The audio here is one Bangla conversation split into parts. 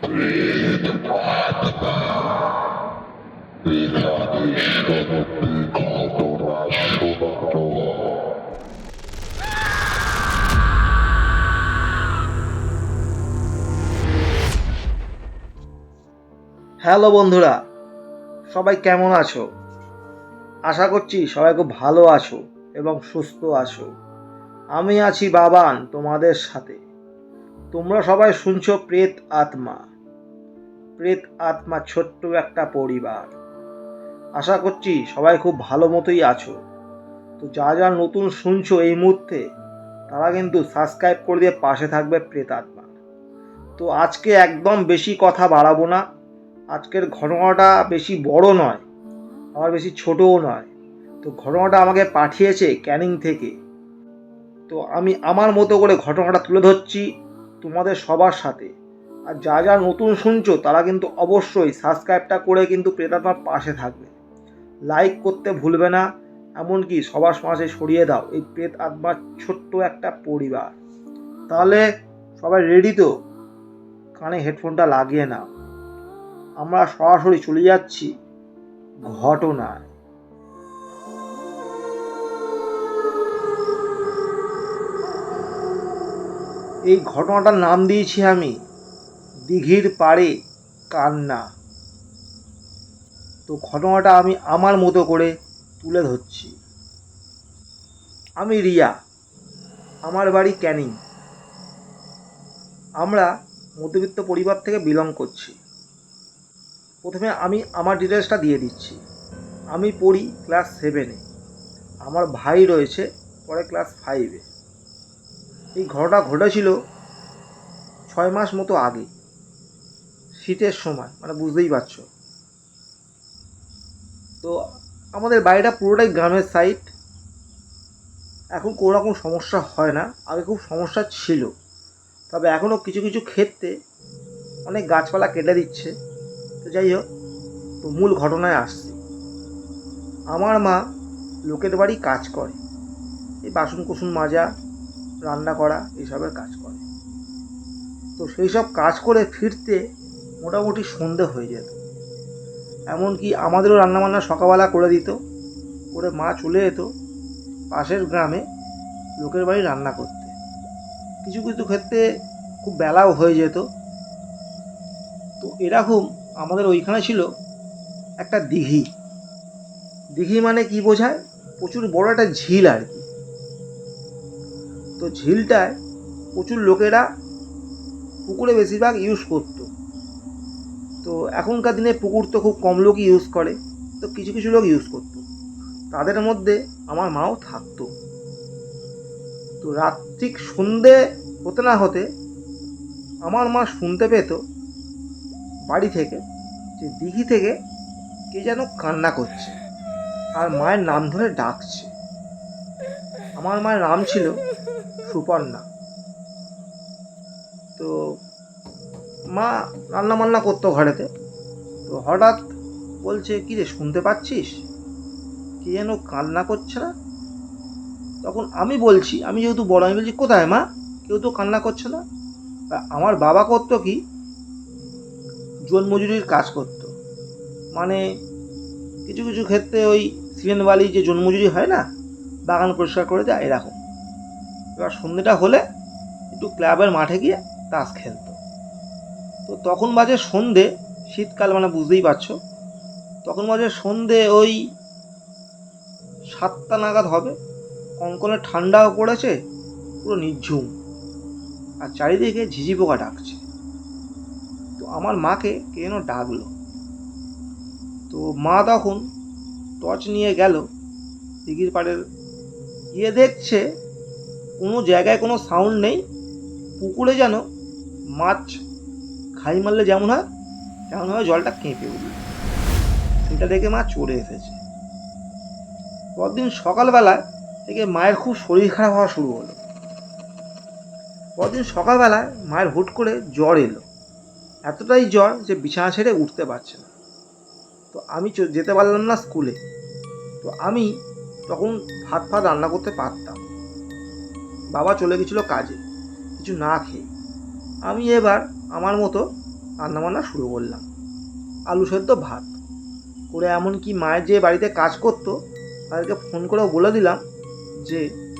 হ্যালো বন্ধুরা, সবাই কেমন আছো? আশা করছি সবাই খুব ভালো আছো এবং সুস্থ আছো। আমি আছি বাবান তোমাদের সাথে। তোমরা সবাই শুনছো প্রেত আত্মা। প্রেত আত্মা ছোট্ট একটা পরিবার। আশা করছি সবাই খুব ভালো মতোই আছো। তো যা নতুন শুনছো এই মুহূর্তে, তারা কিন্তু সাবস্ক্রাইব করে দিয়ে পাশে থাকবে প্রেত আত্মা। তো আজকে একদম বেশি কথা বাড়াবো না। আজকের ঘটনাটা বেশি বড় নয়, আবার বেশি ছোটও নয়। তো ঘটনাটা আমাকে পাঠিয়েছে ক্যানিং থেকে। তো আমি আমার মতো করে ঘটনাটা তুলে ধরছি তোমাদের সবার সাথে। আর যা নতুন শুনছো তারা কিন্তু অবশ্যই সাবস্ক্রাইবটা করে কিন্তু প্রেতাত্মার পাশে থাকবে। লাইক করতে ভুলবে না, এমনকি সবার মাঝে ছড়িয়ে দাও এই প্রেত আত্মার ছোট্ট একটা পরিবার। তাহলে সবাই রেডি তো? কানে হেডফোনটা লাগিয়ে নাও। আমরা সরাসরি চলে যাচ্ছি ঘটনায়। এই ঘটনাটার নাম দিয়েছি আমি দিঘির পাড়ে কান্না। তো ঘটনাটা আমি আমার মতো করে তুলে ধরছি। আমি রিয়া, আমার বাড়ি ক্যানিং। আমরা মধ্যবিত্ত পরিবার থেকে বিলং করছি। প্রথমে আমি আমার ডিটেলসটা দিয়ে দিচ্ছি। আমি পড়ি ক্লাস 7-এ, আমার ভাই রয়েছে পরে ক্লাস 5-এ। এই ঘটনা ঘটেছিল 6 মাস মতো আগে, শীতের সময়, মানে বুঝতেই পারছো। তো আমাদের বাড়িটা পুরোটাই গ্রামের সাইড। এখন কোনো রকম সমস্যা হয় না, আগে খুব সমস্যা ছিল। তবে এখনও কিছু কিছু ক্ষেত্রে অনেক গাছপালা কেটে দিচ্ছে। তো যাই হোক, তো মূল ঘটনায় আসছি। আমার মা লোকের বাড়ি কাজ করে, এই বাসন কুসুন মাজা, রান্না করা এইসবের কাজ করে। তো সেই সব কাজ করে ফিরতে মোটামুটি সন্ধে হয়ে যেত। এমনকি আমাদেরও রান্নাবান্না সকালবেলা করে দিত, করে মা চলে যেত পাশের গ্রামে লোকের বাড়ি রান্না করতে। কিছু কিছু ক্ষেত্রে খুব বেলাও হয়ে যেত। তো এরকম আমাদের ওইখানে ছিল একটা দিঘি। দিঘি মানে কি বোঝায়? প্রচুর বড় একটা ঝিল আর কি। তো ঝিলটায় প্রচুর লোকেরা পুকুরে বেশিরভাগ ইউজ করতো। তো এখনকার দিনে পুকুর তো খুব কম লোকই ইউজ করে, তো কিছু কিছু লোক ইউজ করতো। তাদের মধ্যে আমার মাও থাকতো। তো রাত্রিক সন্ধে হতে না হতে আমার মা শুনতে পেত বাড়ি থেকে যে দিঘি থেকে কে যেন কান্না করছে আর মায়ের নাম ধরে ডাকছে। আমার মায়ের নাম ছিল সুপর্ণা। তো মা রান্না বান্না করতো ঘরেতে। তো হঠাৎ বলছে, কী রে, শুনতে পাচ্ছিস কে যেন কান্না করছে না? তখন আমি বলছি, আমি যেহেতু বড়, আমি বলছি, কোথায় মা, কেউ তো কান্না করছে না। আমার বাবা করতো কি, জন্মজুরির কাজ করতো। মানে কিছু কিছু ক্ষেত্রে ওই সিমেন্ট বালি যে জন্মজুরি হয় না, বাগান পরিষ্কার করে দেয় এরকম। এবার সন্ধ্যেটা হলে একটু ক্লাবের মাঠে গিয়ে তাস খেলতো। তো তখন বাজে সন্ধে, শীতকাল মানে বুঝতেই পারছো, তখন বাজে সন্ধে ওই 7টা নাগাদ হবে। কনকনে ঠান্ডাও পড়েছে, পুরো নিঝুম, আর চারিদিকে ঝিঝি পোকা ডাকছে। তো আমার মাকে কে যেন ডাকলো। তো মা তখন টর্চ নিয়ে গেল দিঘির পাড়ের, গিয়ে দেখছে কোনো জায়গায় কোনো সাউন্ড নেই। পুকুরে যেন মাছ ঘাই মারলে যেমন হয় তেমনভাবে জলটা কেঁপে উঠল। সেটা দেখে মা চলে এসেছে। পরদিন সকালবেলায় থেকে মায়ের খুব শরীর খারাপ হওয়া শুরু হলো। পরদিন সকালবেলায় মায়ের হুট করে জ্বর এলো। এতটাই জ্বর যে বিছানা ছেড়ে উঠতে পারছে না। তো আমি যেতে পারলাম না স্কুলে। তো আমি তখন ভাত রান্না করতে পারতাম। বাবা চলে গেছিলো কাজে, কিছু না খেয়ে। আমি এবার আমার মতো রান্নাবান্না শুরু করলাম। আলু সেদ্ধ ভাত করে, এমনকি মায়ের যে বাড়িতে কাজ করতো তাদেরকে ফোন করেও বলে দিলাম যে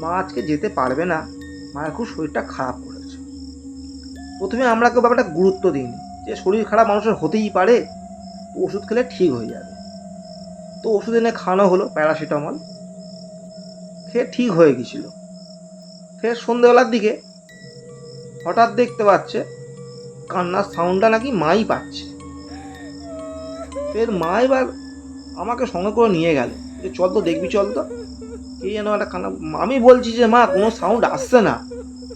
মা আজকে যেতে পারবে না, মায়ের খুব শরীরটা খারাপ করেছে। প্রথমে আমরা কেউ ব্যাপারটা গুরুত্ব দিইনি যে শরীর খারাপ মানুষের হতেই পারে, ওষুধ খেলে ঠিক হয়ে যাবে। তো ওষুধ এনে খাওয়ানো হলো, প্যারাসিটামল খেয়ে ঠিক হয়ে গেছিল। ফের সন্ধ্যেবেলার দিকে হঠাৎ দেখতে পাচ্ছে কান্নার সাউন্ডটা নাকি মাই পাচ্ছে। ফের মা এবার আমাকে সঙ্গে করে নিয়ে গেল যে চল তো দেখবি, চল তো কে যেন একটা কান্না। আমি বলছি যে মা কোনো সাউন্ড আসছে না,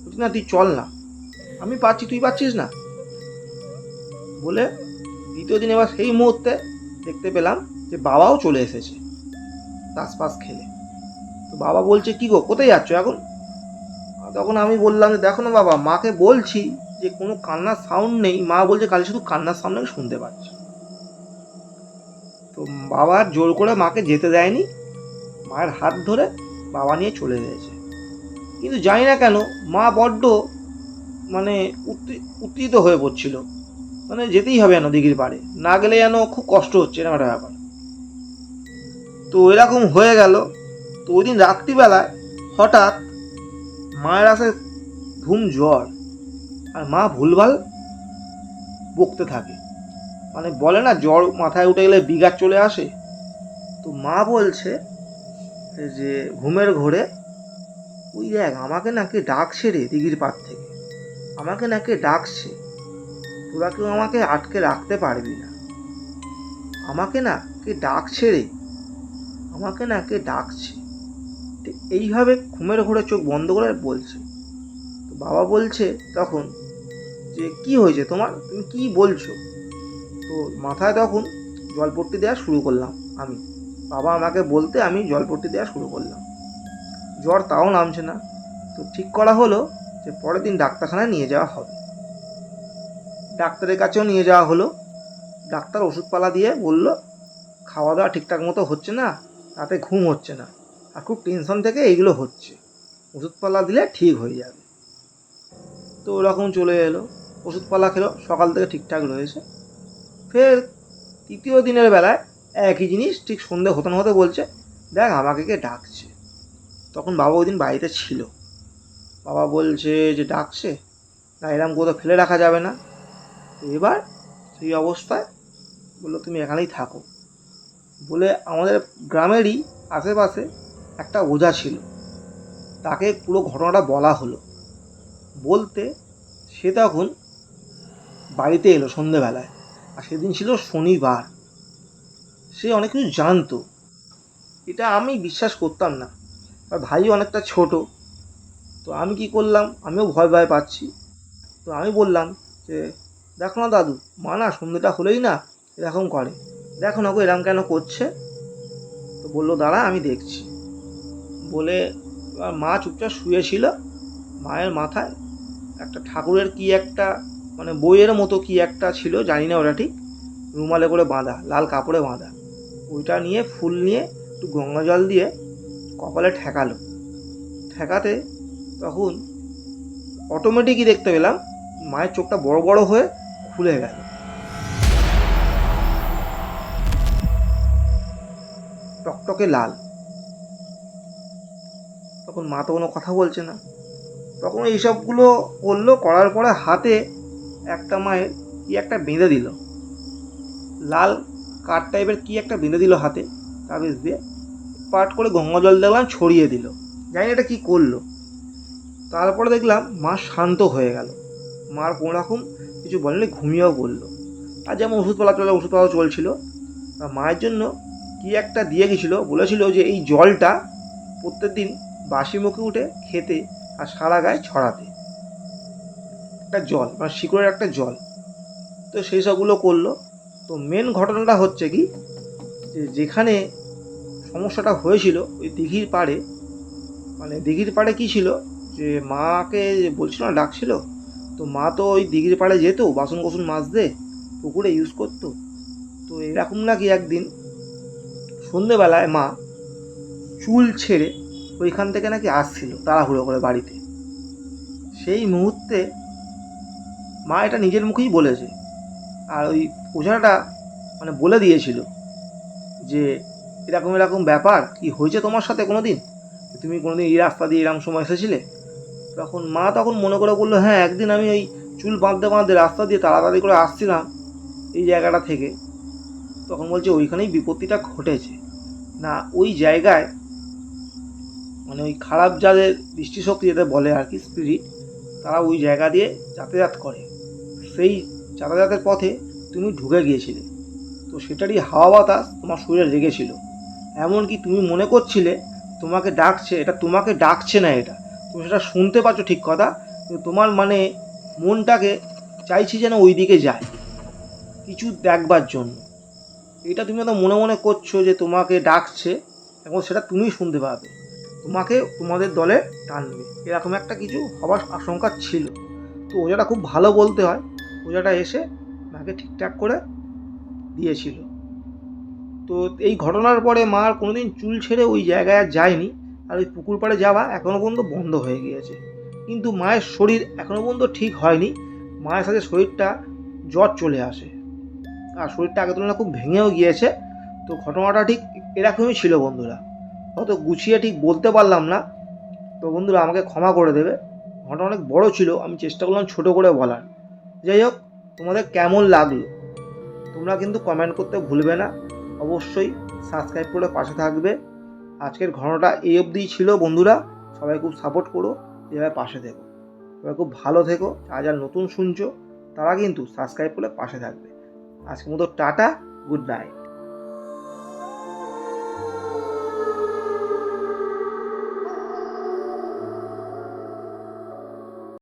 বলছি না তুই চল না, আমি পাচ্ছি তুই পাচ্ছিস না বলে। দ্বিতীয় দিন এবার সেই মুহূর্তে দেখতে পেলাম যে বাবাও চলে এসেছে তাসপাস খেলে। তো বাবা বলছে কি গো কোথায় যাচ্ছ এখন? তখন আমি বললাম যে দেখো না বাবা, মাকে বলছি যে কোনো কান্নার সাউন্ড নেই, মা বলছে খালি শুধু কান্নার সাউন্ড আমি শুনতে পাচ্ছি। তো বাবা জোর করে মাকে যেতে দেয়নি, মায়ের হাত ধরে বাবা নিয়ে চলে গেছে। কিন্তু জানি না কেন মা বড্ড মানে উত্তেজিত হয়ে পড়ছিল, মানে যেতেই হবে যেন দিঘির পাড়ে, না গেলে যেন খুব কষ্ট হচ্ছে, এরকম একটা ব্যাপার। তো এরকম হয়ে গেল। তো ওই দিন রাত্রিবেলায় হঠাৎ মায়ের আসে ধুম জ্বর, আর মা ভুলভাল বকতে থাকে। মানে বলে না জ্বর মাথায় উঠে গেলে বিঘার চলে আসে। তো মা বলছে যে ঘুমের ঘোরে ওই দেখ আমাকে নাকি ডাকছে রে দিঘির পাড় থেকে, আমাকে নাকি ডাকছে, তোরা কেউ আমাকে আটকে রাখতে পারবি না, আমাকে না কে ডাকছে রে, আমাকে না কে ডাকছে। এইভাবে ঘুমের ঘোরে চোখ বন্ধ করে বলছে। তো বাবা বলছে তখন যে কি হয়েছে তোমার, তুমি কি বলছো? তো মাথায় তখন জলপট্টি দেওয়া শুরু করলাম আমি, বাবা আমাকে বলতে আমি জলপট্টি দেওয়া শুরু করলাম। জ্বর তাও নামছে না। তো ঠিক করা হলো যে পরের দিন ডাক্তারখানায় নিয়ে যাওয়া হবে। ডাক্তারের কাছেও নিয়ে যাওয়া হলো। ডাক্তার ওষুধপালা দিয়ে বলল খাওয়া দাওয়া ঠিকঠাক মতো হচ্ছে না, রাতে ঘুম হচ্ছে না, আর খুব টেনশন থেকে এইগুলো হচ্ছে, ওষুধপালা দিলে ঠিক হয়ে যাবে। তো ওরকম চলে এলো, ওষুধপালা খেলো, সকাল থেকে ঠিকঠাক রয়েছে। ফের তৃতীয় দিনের বেলায় একই জিনিস ঠিক সন্ধে হতে না হতে বলছে দেখ আমাকে কে ডাকছে। তখন বাবা ওই দিন বাড়িতে ছিল। বাবা বলছে যে ডাকছে না, এরম কোথাও ফেলে রাখা যাবে না। এবার সেই অবস্থায় বললো তুমি এখানেই থাকো বলে, আমাদের গ্রামেরই আশেপাশে একটা ওঝা ছিল, তাকে পুরো ঘটনাটা বলা হলো। বলতে সে তখন বাড়িতে এলো সন্ধেবেলায়, আর সেদিন ছিল শনিবার। সে অনেক কিছু জানতো, এটা আমি বিশ্বাস করতাম না, আর ভাই অনেকটা ছোট। তো আমি কি করলাম, আমিও ভয় ভয় পাচ্ছি। তো আমি বললাম যে দেখো না দাদু, মা না সন্ধ্যেটা হলেই না এরকম করে, দেখো না গো এরকম কেন করছে। তো বললো দাঁড়া আমি দেখছি বলে। এবার মা চুপচাপ শুয়েছিল, মায়ের মাথায় একটা ঠাকুরের কি একটা মানে বইয়ের মতো কি একটা ছিল, জানি না ওটা ঠিক, রুমালে করে বাঁধা, লাল কাপড়ে বাঁধা, ওইটা নিয়ে ফুল নিয়ে একটু গঙ্গা জল দিয়ে কপালে ঠেকালো। ঠেকাতে তখন অটোমেটিকই দেখতে পেলাম মায়ের চোখটা বড় বড় হয়ে খুলে গেল, টকটকে লাল। তখন মা তো কোনো কথা বলছে না। তখন এইসবগুলো করলো, করার পরে হাতে একটা মায়ের কি একটা বেঁধে দিল, লাল কাঠ টাইপের কি একটা বেঁধে দিল হাতে তাবিজ দিয়ে, পাট করে গঙ্গা জল দেখলাম ছড়িয়ে দিল, জানি এটা কি করলো। তারপরে দেখলাম মা শান্ত হয়ে গেল, মার কোনো রকম কিছু বলেনি, ঘুমিয়েও পড়লো। আর যেমন ওষুধপালা চলছিল। মায়ের জন্য কি একটা দিয়ে গেছিলো, বলেছিল যে এই জলটা প্রত্যেক দিন বাসি মুখে উঠে খেতে আর সারা গায়ে ছড়াতে, একটা জল মানে শিকড়ের একটা জল। তো সেই সবগুলো করলো। তো মেন ঘটনাটা হচ্ছে কি, যে যেখানে সমস্যাটা হয়েছিল ওই দিঘির পাড়ে, মানে দিঘির পাড়ে কী ছিল যে মাকে বলছিল না ডাকছিল, তো মা তো ওই দিঘির পাড়ে যেত বাসন কোসন মাজতে, পুকুরে ইউজ করতো। তো এরকম নাকি একদিন সন্ধেবেলায় মা চুল ছেড়ে ওইখান থেকে নাকি আসছিল তাড়াহুড়ো করে বাড়িতে। সেই মুহূর্তে মা এটা নিজের মুখেই বলেছে আর ওই ওঝাটা মানে বলে দিয়েছিল যে এরকম এরকম ব্যাপার, কি হয়েছে তোমার সাথে কোনো দিন, তুমি কোনো দিন এই রাস্তা দিয়ে এরকম সময় এসেছিলে? তখন মনে করে বললো, হ্যাঁ একদিন আমি ওই চুল বাঁধতে বাঁধতে রাস্তা দিয়ে তাড়াতাড়ি করে আসছিলাম এই জায়গাটা থেকে। তখন বলছে ওইখানেই বিপত্তিটা ঘটেছে। না ওই জায়গায় মানে ওই খারাপ যাদের দৃষ্টিশক্তি যেটা বলে আর কি, স্পিরিট, তারা ওই জায়গা দিয়ে যাতায়াত করে। সেই যাতায়াতের পথে তুমি ঢুকে গিয়েছিলে, তো সেটারই হাওয়া বাতাস তোমার শরীরে লেগেছিল। এমনকি তুমি মনে করছিলে তোমাকে ডাকছে, এটা তোমাকে ডাকছে না, এটা তুমি সেটা শুনতে পাচ্ছ ঠিক কথা, কিন্তু তোমার মানে মনটাকে চাইছি যেন ওই দিকে যায় কিছু দেখবার জন্য। এটা তুমি তো মনে মনে করছো যে তোমাকে ডাকছে, এখন সেটা তুমিই শুনতে পাবে, তোমাকে তোমাদের দলে টানবে, এরকম একটা কিছু হবার আশঙ্কা ছিল। তো ওজাটা খুব ভালো বলতে হয়, ওজাটা এসে মাকে ঠিকঠাক করে দিয়েছিল। তো এই ঘটনার পরে মা আর কোনোদিন চুল ছেড়ে ওই জায়গায় আর যায়নি, আর ওই পুকুর পাড়ে যাওয়া এখনও পর্যন্ত বন্ধ হয়ে গিয়েছে। কিন্তু মায়ের শরীর এখনও পর্যন্ত ঠিক হয়নি, মায়ের সাথে শরীরটা জ্বর চলে আসে, আর শরীরটা আগের তুলনায় খুব ভেঙেও গিয়েছে। তো ঘটনাটা ঠিক এরকমই ছিল বন্ধুরা, অত গুছিয়ে ঠিক বলতে পারলাম না, তো বন্ধুরা আমাকে ক্ষমা করে দেবে। ঘটনা অনেক বড় ছিল, আমি চেষ্টা করলাম ছোট করে বলার। যাই হোক, তোমাদের কেমন লাগলো তোমরা কিন্তু কমেন্ট করতে ভুলবে না, অবশ্যই সাবস্ক্রাইব করে পাশে থাকবে। আজকের ঘটনাটা এই অবধিই ছিল বন্ধুরা, সবাই খুব সাপোর্ট করো, এভাবে পাশে থেকো, সবাই খুব ভালো থেকো। যারা নতুন শুনছো তারা কিন্তু সাবস্ক্রাইব করে পাশে থাকবে। আজকের মতো টাটা, গুড নাইট।